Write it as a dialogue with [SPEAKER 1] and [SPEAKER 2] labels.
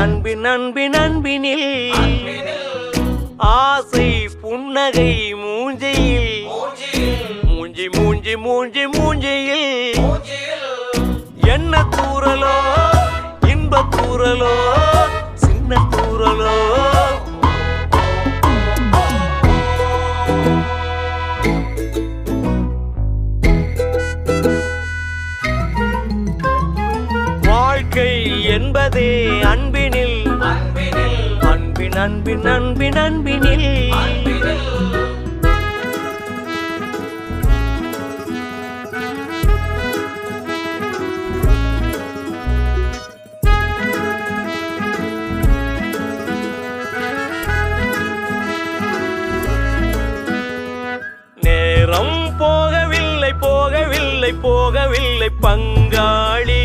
[SPEAKER 1] அன்பின் அன்பின் அன்பினில் ஆசை புன்னகை மூஞ்சையில் மூஞ்சி மூஞ்சி மூஞ்சி மூஞ்சியில் என்ன தூரலோ இன்ப தூரலோ சின்ன தூரலோ வாழ்க்கை என்பதே அன்பினில் அன்பின் அன்பின் அன்பின் அன்பினில் நேரம் போகவில்லை போகவில்லை போகவில்லை பங்காளி